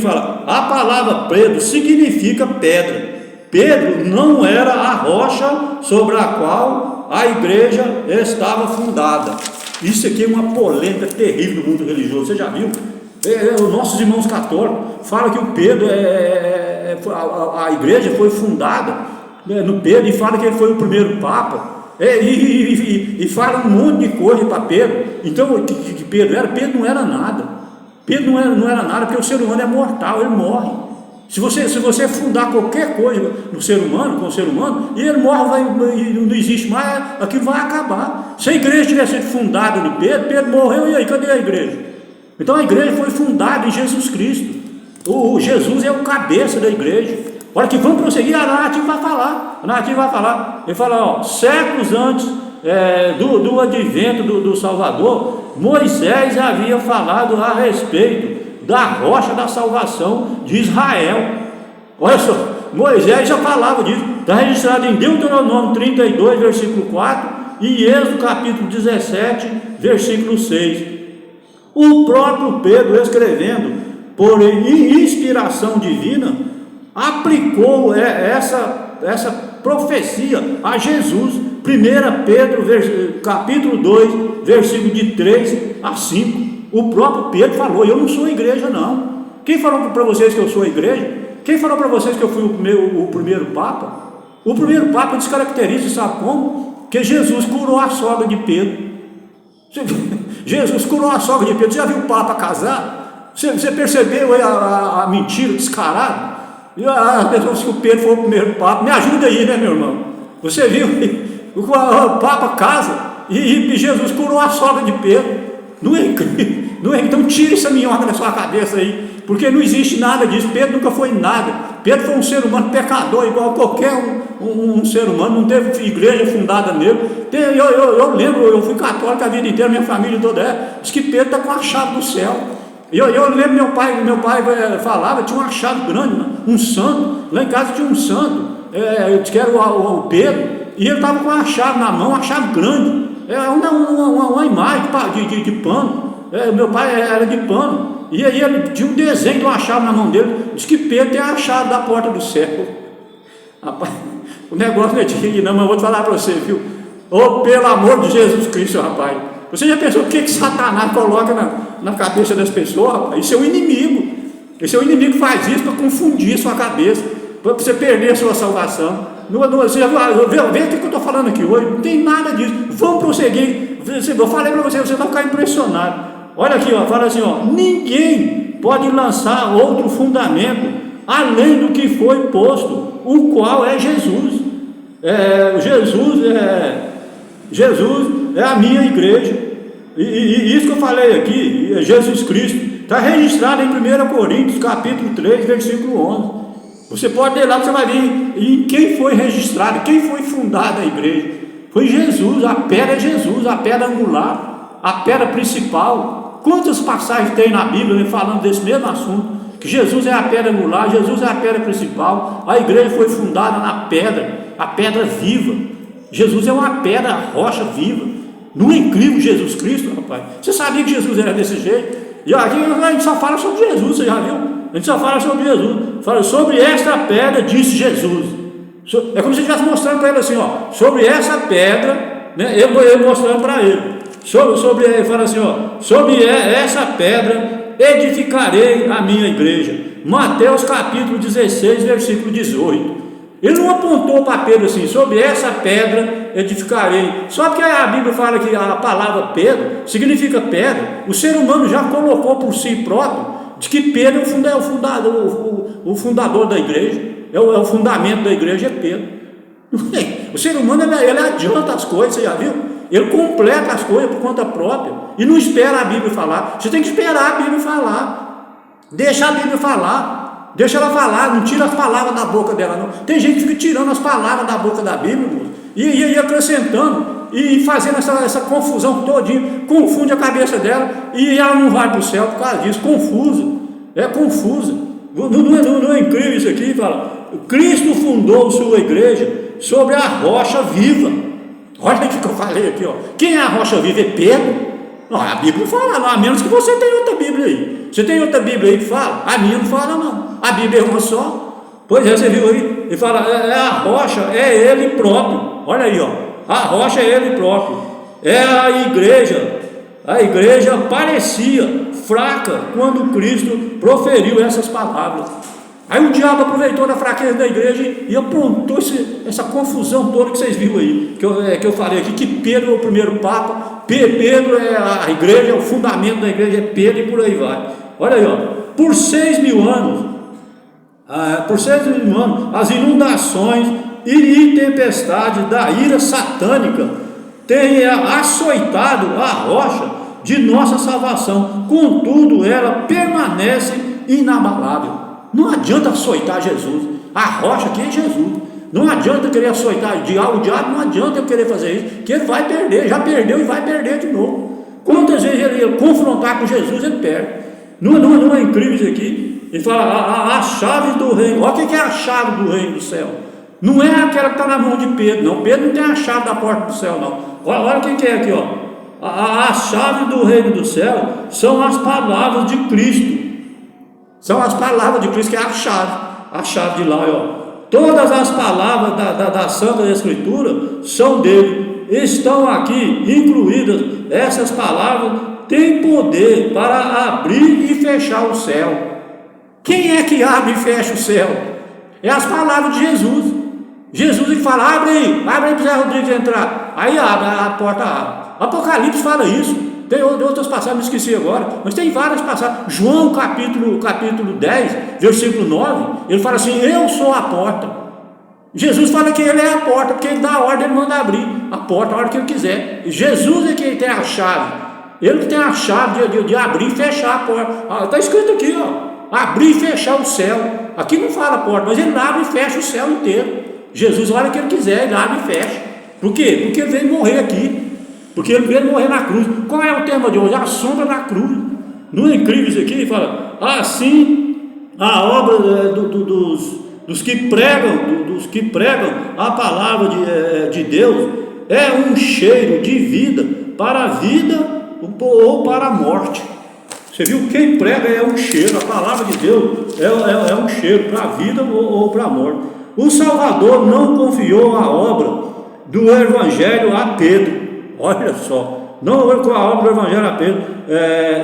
fala, a palavra Pedro significa pedra. Pedro não era a rocha sobre a qual a igreja estava fundada. Isso aqui é uma polêmica terrível no mundo religioso, você já viu? Os nossos irmãos católicos falam que o Pedro, a igreja foi fundada no Pedro, e fala que ele foi o primeiro Papa, e fala um monte de coisa para Pedro. Então, que Pedro não era nada. Pedro não era nada, porque o ser humano é mortal, ele morre. Se você fundar qualquer coisa no ser humano, com o ser humano, e ele morre, não existe mais, aquilo vai acabar. Se a igreja tivesse sido fundada no Pedro morreu, e aí, cadê a igreja? Então a igreja foi fundada em Jesus Cristo. O Jesus é o cabeça da igreja. Olha que vamos prosseguir, a narrativa vai falar. Ele fala, séculos antes do advento do Salvador, Moisés havia falado a respeito da rocha da salvação de Israel. Olha só, Moisés já falava disso. Está registrado em Deuteronômio 32, versículo 4, e Êxodo capítulo 17, versículo 6. O próprio Pedro, escrevendo por inspiração divina, aplicou essa profecia a Jesus. 1 Pedro capítulo 2, versículo de 3 a 5. O próprio Pedro falou, eu não sou igreja não. Quem falou para vocês que eu sou igreja? Quem falou para vocês que eu fui o primeiro Papa? O primeiro Papa descaracteriza, sabe como? Que Jesus curou a sogra de Pedro. Jesus curou a sogra de Pedro. Você já viu o Papa casar? Você percebeu aí a mentira descarada? E as pessoas que o Pedro foi o primeiro Papa. Me ajuda aí, né, meu irmão? Você viu? O Papa casa e Jesus curou a sogra de Pedro. Não é incrível? Então tira essa minhoca da sua cabeça aí, porque não existe nada disso. Pedro nunca foi nada. Pedro foi um ser humano pecador, igual qualquer um ser humano. Não teve igreja fundada nele. Eu lembro, eu fui católico a vida inteira, minha família toda diz que Pedro está com a chave do céu. Eu lembro meu pai falava, tinha uma chave grande, um santo. Lá em casa tinha um santo, que era o Pedro, e ele estava com a chave na mão, uma chave grande. Uma imagem de pano. Meu pai era de pano. E aí ele tinha um desenho de uma chave na mão dele. Diz que Pedro tem a chave da porta do céu. Rapaz, o negócio não é de não, mas eu vou te falar para você, viu? Pelo amor de Jesus Cristo, rapaz. Você já pensou o que Satanás coloca na cabeça das pessoas, rapaz? Isso é o inimigo. Esse é o inimigo que faz isso para confundir a sua cabeça, para você perder a sua salvação. Você já vê o que eu estou falando aqui hoje, não tem nada disso. Vamos prosseguir. Eu falei para você vai ficar impressionado. Olha aqui, fala assim, ninguém pode lançar outro fundamento além do que foi posto, o qual é Jesus. Jesus é a minha igreja. E isso que eu falei aqui, Jesus Cristo, está registrado em 1 Coríntios capítulo 3, versículo 11. Você pode ler lá, você vai ver em quem foi registrado, quem foi fundada a igreja. Foi Jesus, a pedra é Jesus, a pedra angular, a pedra principal. Quantas passagens tem na Bíblia falando desse mesmo assunto? Que Jesus é a pedra angular, Jesus é a pedra principal. A igreja foi fundada na pedra, a pedra viva. Jesus é uma pedra, rocha viva. Não é incrível Jesus Cristo, rapaz? Você sabia que Jesus era desse jeito? E aqui a gente só fala sobre Jesus, você já viu? A gente só fala sobre Jesus. Fala sobre esta pedra, disse Jesus. É como se estivesse mostrando para ele assim, sobre essa pedra, né? Eu mostrando para ele. ele fala assim, ó, sobre essa pedra edificarei a minha igreja. Mateus capítulo 16, versículo 18. Ele não apontou para Pedro assim, sobre essa pedra edificarei. Só porque a Bíblia fala que a palavra Pedro significa pedra, o ser humano já colocou por si próprio de que Pedro é o fundador da igreja, é o fundamento da igreja, é Pedro. O ser humano ele adianta as coisas, você já viu? Ele completa as coisas por conta própria e não espera a Bíblia falar. Você tem que esperar a Bíblia falar, deixa a Bíblia falar, deixa ela falar, não tira as palavras da boca dela não. Tem gente que fica tirando as palavras da boca da Bíblia, moço, e acrescentando e fazendo essa confusão todinha, confunde a cabeça dela e ela não vai para o céu por causa disso, confusa. Não é incrível isso aqui? Fala, Cristo fundou sua igreja sobre a rocha viva. Olha o que eu falei aqui, ó. Quem é a rocha viva? É Pedro? Não, a Bíblia não fala não, a menos que você tenha outra Bíblia aí. Você tem outra Bíblia aí que fala? A minha não fala não, a Bíblia é uma só. Pois é, você viu aí? Ele fala, a rocha é ele próprio. Olha aí, ó, a rocha é ele próprio. É a igreja parecia fraca quando Cristo proferiu essas palavras. Aí o diabo aproveitou da fraqueza da igreja e aprontou essa confusão toda que vocês viram aí, que eu falei aqui, que Pedro é o primeiro Papa, Pedro é a igreja, o fundamento da igreja é Pedro, e por aí vai. Olha aí, ó, por 6.000 anos, as inundações e tempestades da ira satânica têm açoitado a rocha de nossa salvação, contudo ela permanece inabalável. Não adianta açoitar Jesus, a rocha aqui é Jesus. Não adianta querer açoitar o diabo, não adianta eu querer fazer isso, que ele vai perder, já perdeu e vai perder de novo. Quantas vezes ele confrontar com Jesus, ele perde. Não é incrível isso aqui? Ele fala, a chave do reino. Olha o que é a chave do reino do céu. Não é aquela que está na mão de Pedro, não. Pedro não tem a chave da porta do céu, não. Olha o que é aqui, ó. A chave do reino do céu são as palavras de Cristo. São as palavras de Cristo, que é a chave de lá, ó. Todas as palavras da Santa Escritura são dele, estão aqui incluídas. Essas palavras têm poder para abrir e fechar o céu. Quem é que abre e fecha o céu? É as palavras de Jesus. Jesus ele fala, abre aí para o Zé Rodrigues entrar. Aí abre, a porta abre. Apocalipse fala isso. Tem outras passagens, me esqueci agora, mas tem várias passagens. João capítulo 10, versículo 9, ele fala assim, eu sou a porta. Jesus fala que ele é a porta, porque ele dá a ordem, ele manda abrir a porta a hora que ele quiser. Jesus é quem tem a chave, ele que tem a chave de abrir e fechar a porta. Está escrito aqui, ó, abrir e fechar o céu. Aqui não fala porta, mas ele abre e fecha o céu inteiro. Jesus, a hora que ele quiser, ele abre e fecha. Por quê? Porque ele veio morrer aqui. Porque ele veio morrer na cruz. Qual é o tema de hoje? A sombra da cruz. Não é incrível isso aqui? Ele fala, assim a obra dos que pregam a palavra de Deus é um cheiro de vida para a vida ou para a morte. Você viu? Quem prega é um cheiro, a palavra de Deus é um cheiro para a vida ou para a morte. O Salvador não confiou a obra do Evangelho a Pedro. Olha só, não com a obra do Evangelho a Pedro,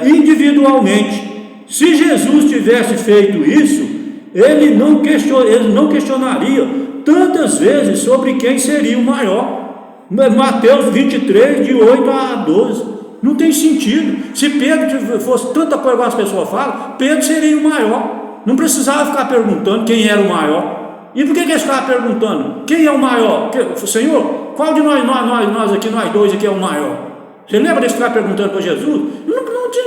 individualmente. Se Jesus tivesse feito isso, ele não questionaria tantas vezes sobre quem seria o maior. Mateus 23, de 8 a 12. Não tem sentido. Se Pedro fosse tanta coisa que as pessoas falam, Pedro seria o maior. Não precisava ficar perguntando quem era o maior. E por que eles ficavam perguntando? Quem é o maior? Senhor, qual de nós aqui, nós dois aqui é o maior? Você lembra de ficar perguntando para Jesus?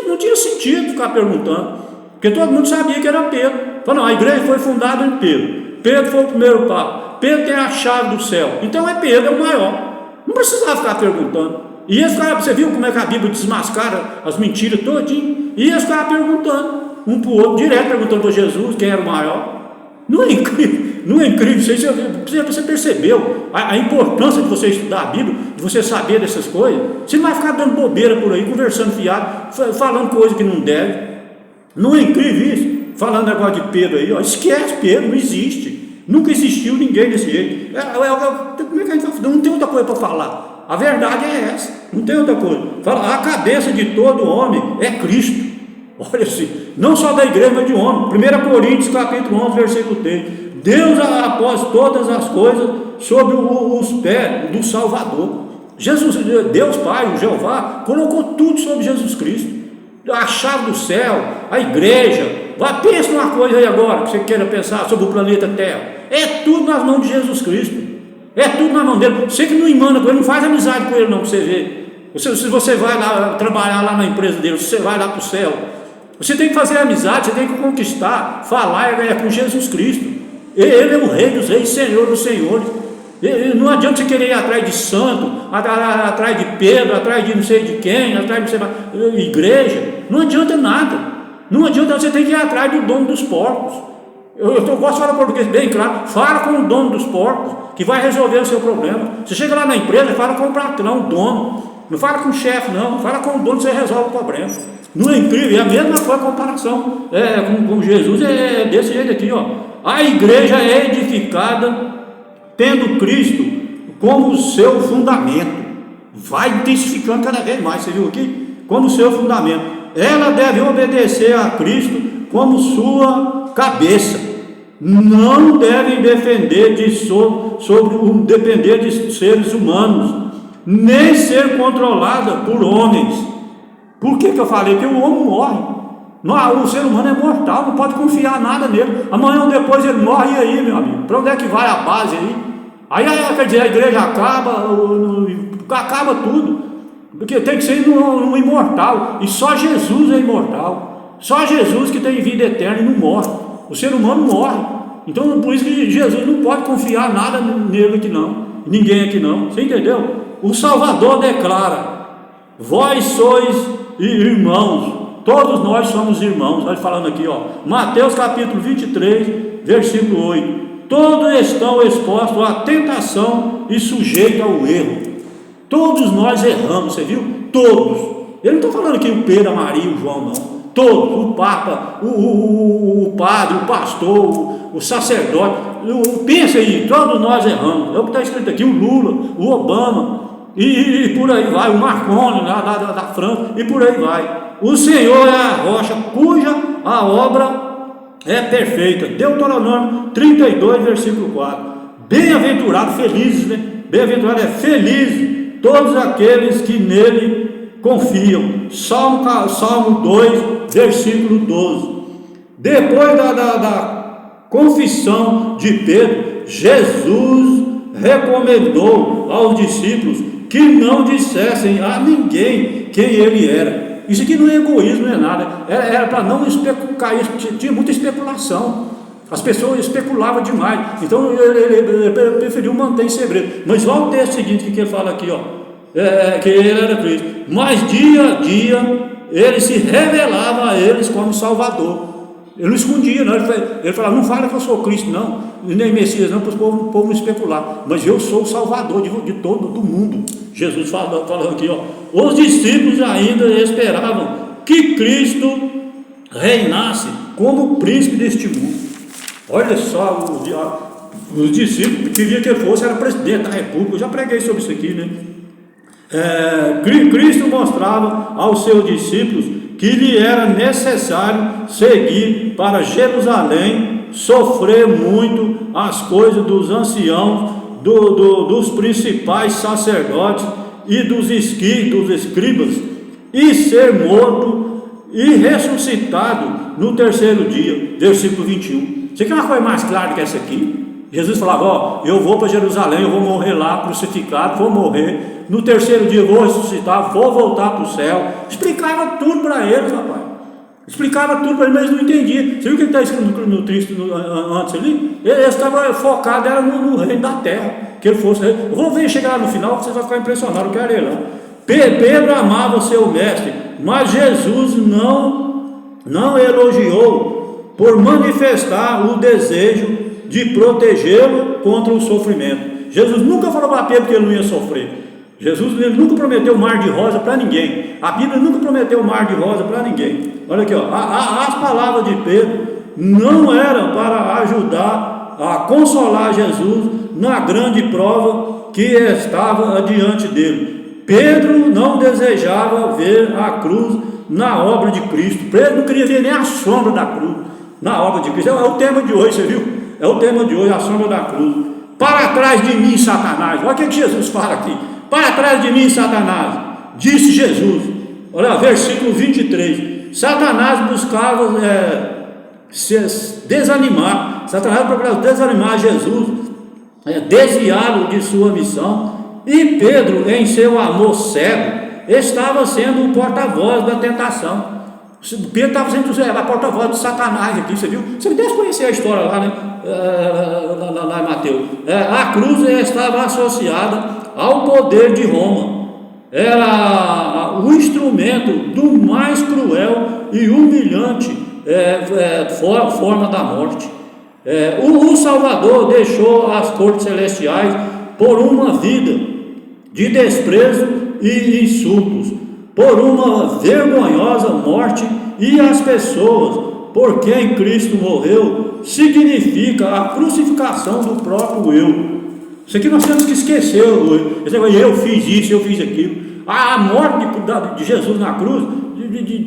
Não tinha sentido ficar perguntando, porque todo mundo sabia que era Pedro. Falou, não, a igreja foi fundada em Pedro. Pedro foi o primeiro papa. Pedro tem a chave do céu. Então é Pedro, é o maior. Não precisava ficar perguntando. E eles ficavam, você viu como é que a Bíblia desmascara as mentiras todinhas? E eles ficavam perguntando, um para o outro, direto perguntando para Jesus quem era o maior. Não é incrível, você percebeu a importância de você estudar a Bíblia, de você saber dessas coisas? Você não vai ficar dando bobeira por aí, conversando fiado, falando coisa que não deve. Não é incrível isso? Falando negócio de Pedro aí, ó, esquece Pedro, não existe. Nunca existiu ninguém desse jeito. Como é que a gente vai falar? Não tem outra coisa para falar. A verdade é essa, não tem outra coisa. Fala, a cabeça de todo homem é Cristo. Olha assim, não só da igreja, mas de homem. 1 Coríntios capítulo 11, versículo 3. Deus após todas as coisas sobre os pés do Salvador. Jesus, Deus Pai, o Jeová, colocou tudo sobre Jesus Cristo. A chave do céu, a igreja. Vai, pensa numa coisa aí agora que você queira pensar sobre o planeta Terra. É tudo nas mãos de Jesus Cristo. É tudo na mão dele. Você que não emana com ele, não faz amizade com ele não, para você ver. Se você vai lá trabalhar lá na empresa dele, se você vai lá para o céu, você tem que fazer amizade, você tem que conquistar, falar com Jesus Cristo. Ele é o Rei dos Reis, Senhor dos Senhores. Não adianta você querer ir atrás de santo, atrás de Pedro, atrás de não sei de quem, atrás de não sei de igreja. Não adianta nada. Não adianta, você tem que ir atrás do dono dos porcos. Eu gosto de falar português bem claro. Fala com o dono dos porcos, que vai resolver o seu problema. Você chega lá na empresa, fala com o patrão, o dono. Não fala com o chefe, não. Fala com o dono, você resolve o problema. Não é incrível? É a mesma coisa, a comparação com Jesus é desse jeito aqui, ó. A igreja é edificada tendo Cristo como seu fundamento. Vai intensificando cada vez mais, você viu aqui? Como seu fundamento. Ela deve obedecer a Cristo como sua cabeça. Não deve depender depender de seres humanos, nem ser controlada por homens. Por que eu falei? Porque o homem morre. Não, o ser humano é mortal, não pode confiar nada nele. Amanhã ou depois ele morre, e aí, meu amigo? Para onde é que vai a base aí? Aí quer dizer, a igreja acaba tudo. Porque tem que ser um imortal. E só Jesus é imortal. Só Jesus que tem vida eterna e não morre. O ser humano morre. Então por isso que Jesus não pode confiar nada nele aqui não. Ninguém aqui não. Você entendeu? O Salvador declara: vós sois irmãos. Todos nós somos irmãos. Olha falando aqui, ó. Mateus capítulo 23, versículo 8. Todos estão expostos à tentação e sujeitos ao erro. Todos nós erramos, você viu? Todos. Ele não está falando aqui o Pedro, a Maria, o João, não. Todos, o Papa, o padre, o pastor, o sacerdote. Pensa aí, todos nós erramos. É o que está escrito aqui, o Lula, o Obama, e por aí vai, o Marconi, da França, e por aí vai. O Senhor é a rocha cuja a obra é perfeita. Deuteronômio 32, versículo 4. Bem-aventurado, felizes, né? Bem-aventurado é feliz todos aqueles que nele confiam. Salmo 2, versículo 12. Depois da confissão de Pedro, Jesus recomendou aos discípulos que não dissessem a ninguém quem ele era. Isso aqui não é egoísmo, não é nada. Era para não especular. Tinha muita especulação. As pessoas especulavam demais. Então ele preferiu manter em segredo. Mas olha o texto seguinte que ele fala aqui, ó. Que ele era Cristo. Mas dia a dia ele se revelava a eles como Salvador. Ele não escondia, não. Ele falava: não fala que eu sou Cristo, não, nem Messias, não, para o povo não especular. Mas eu sou o Salvador de todo o mundo. Jesus falando aqui, ó. Os discípulos ainda esperavam que Cristo reinasse como príncipe deste mundo. Olha só, os discípulos queriam que ele fosse, era presidente da república. Eu já preguei sobre isso aqui, né? Cristo mostrava aos seus discípulos que lhe era necessário seguir para Jerusalém, sofrer muito as coisas dos anciãos, dos principais sacerdotes e dos escribas, e ser morto e ressuscitado no terceiro dia. Versículo 21. Você quer uma coisa mais clara que essa aqui? Jesus falava: ó, eu vou para Jerusalém, eu vou morrer lá, crucificado, vou morrer, no terceiro dia eu vou ressuscitar, vou voltar para o céu. Explicava tudo para eles, rapaz. Explicava tudo para eles, mas eles não entendiam. Você viu o que está escrito no texto antes ali? Ele estava focado, era no reino da terra, que ele fosse. Eu vou ver chegar lá no final, você vai ficar impressionado, eu quero ir lá. Pedro amava o seu mestre, mas Jesus não elogiou por manifestar o desejo de protegê-lo contra o sofrimento. Jesus nunca falou para Pedro que ele não ia sofrer. Ele nunca prometeu mar de rosa para ninguém. A Bíblia nunca prometeu mar de rosa para ninguém. Olha aqui, ó. As palavras de Pedro não eram para ajudar a consolar Jesus na grande prova que estava adiante dele. Pedro não desejava ver a cruz na obra de Cristo. Pedro não queria ver nem a sombra da cruz na obra de Cristo. É o tema de hoje, você viu? É o tema de hoje, a sombra da cruz. Para trás de mim, Satanás. Olha o que Jesus fala aqui. Para trás de mim, Satanás, disse Jesus. Olha, versículo 23. Satanás buscava se desanimar. Satanás procurava desanimar Jesus, desviá-lo de sua missão. E Pedro, em seu amor cego, estava sendo o porta-voz da tentação. Pedro estava sendo a porta-voz de Satanás aqui, você viu? Você deve conhecer a história lá, né? Lá em Mateus. A cruz estava associada ao poder de Roma. Era o instrumento do mais cruel e humilhante forma da morte. O Salvador deixou as cortes celestiais por uma vida de desprezo e insultos, por uma vergonhosa morte, e as pessoas por quem Cristo morreu significa a crucificação do próprio eu. Isso aqui nós temos que esquecer. Eu fiz isso, eu fiz aquilo. A morte de Jesus na cruz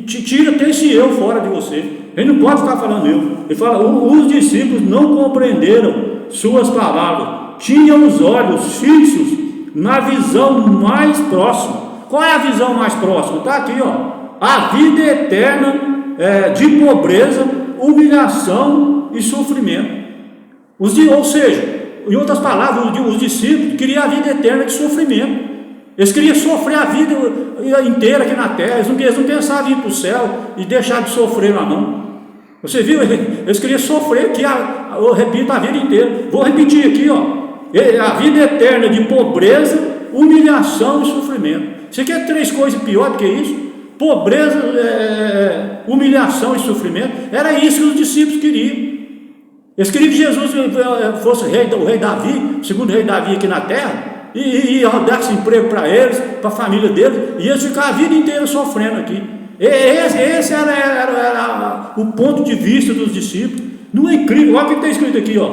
tira até esse eu fora de você. Ele não pode ficar falando eu. Ele fala, os discípulos não compreenderam suas palavras, tinham os olhos fixos na visão mais próxima. Qual é a visão mais próxima? Está aqui, ó. A vida eterna de pobreza, humilhação e sofrimento. Ou seja, em outras palavras, os discípulos queriam a vida eterna de sofrimento. Eles queriam sofrer a vida inteira aqui na terra. Eles não pensavam em ir para o céu e deixar de sofrer lá não. Você viu? Eles queriam sofrer aqui, eu repito, a vida inteira. Vou repetir aqui, ó. A vida eterna de pobreza, humilhação e sofrimento. Você quer três coisas pior do que isso? Pobreza, humilhação e sofrimento. Era isso que os discípulos queriam. Eles queriam que Jesus fosse o rei Davi, o segundo rei Davi aqui na terra, e desse emprego para eles, para a família deles, e eles ficaram a vida inteira sofrendo aqui. Esse era o ponto de vista dos discípulos. Não é incrível? Olha o que está escrito aqui, ó.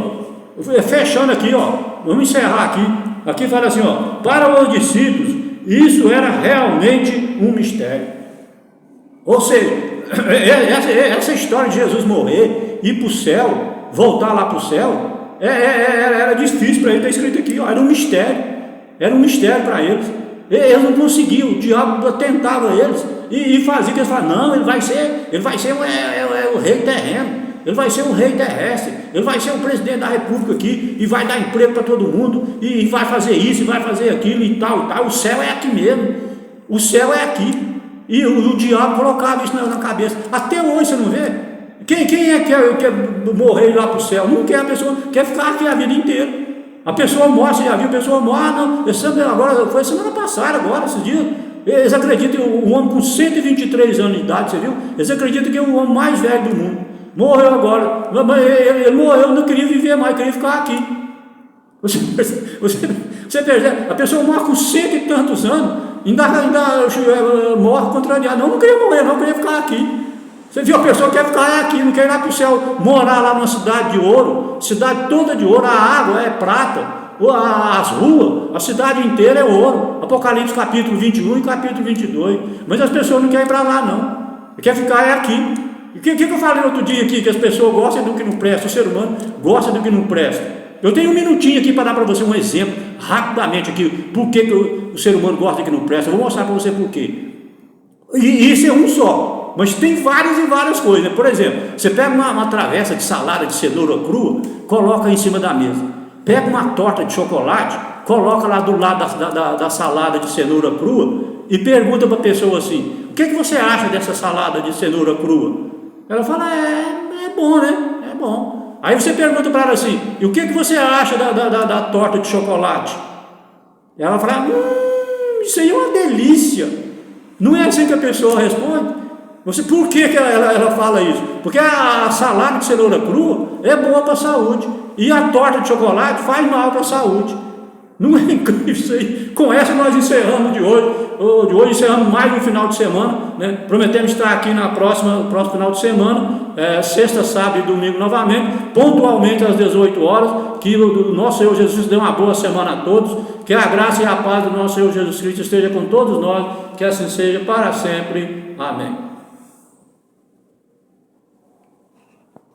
Fechando aqui, ó. Vamos encerrar aqui. Aqui fala assim, ó. Para os discípulos, isso era realmente um mistério. Ou seja, essa história de Jesus morrer, ir para o céu, voltar lá para o céu, era difícil para ele. Está escrito aqui, ó. Era um mistério. Era um mistério para eles. Eles não conseguiam. O diabo tentava eles e fazia que eles falavam, não, ele vai ser o rei terreno, ele vai ser um rei terrestre, ele vai ser o presidente da república aqui, e vai dar emprego para todo mundo, e vai fazer isso, e vai fazer aquilo, e tal. O céu é aqui mesmo, o céu é aqui. E o diabo colocava isso na cabeça. Até hoje você não vê? Quem é que quer morrer lá para o céu? Não quer, a pessoa quer ficar aqui a vida inteira. A pessoa morre, você já viu, a pessoa morre, não, agora, foi semana passada, agora, esses dias. Eles acreditam que o homem com 123 anos de idade, você viu? Eles acreditam que é o homem mais velho do mundo. Morreu agora. Ele morreu, não queria viver mais, queria ficar aqui. Você percebe? A pessoa morre com 100 e tantos anos, ainda morre contrariado. Não queria morrer, não queria ficar aqui. Você viu, a pessoa quer ficar aqui, não quer ir lá para o céu, morar lá numa cidade de ouro, cidade toda de ouro, a água é prata, as ruas, a cidade inteira é ouro. Apocalipse capítulo 21 e capítulo 22. Mas as pessoas não querem ir para lá não, quer ficar aqui. O que eu falei outro dia aqui, que as pessoas gostam do que não presta, o ser humano gosta do que não presta. Eu tenho um minutinho aqui para dar para você um exemplo, rapidamente aqui, por que o ser humano gosta do que não presta. Eu vou mostrar para você por quê. E isso é um só, mas tem várias e várias coisas. Por exemplo, você pega uma travessa de salada de cenoura crua, coloca em cima da mesa. Pega uma torta de chocolate, coloca lá do lado da salada de cenoura crua e pergunta para a pessoa assim, o que você acha dessa salada de cenoura crua? Ela fala, é bom, né? É bom. Aí você pergunta para ela assim, e o que você acha da torta de chocolate? E ela fala, isso aí é uma delícia. Não é assim que a pessoa responde? Por que ela fala isso? Porque a salada de cenoura crua é boa para a saúde, e a torta de chocolate faz mal para a saúde. Não é incrível isso aí? Com essa nós encerramos de hoje encerramos mais um final de semana, né? Prometemos estar aqui no próximo final de semana, sexta, sábado e domingo novamente, pontualmente às 18 horas, que o nosso Senhor Jesus Cristo dê uma boa semana a todos, que a graça e a paz do nosso Senhor Jesus Cristo esteja com todos nós, que assim seja para sempre. Amém.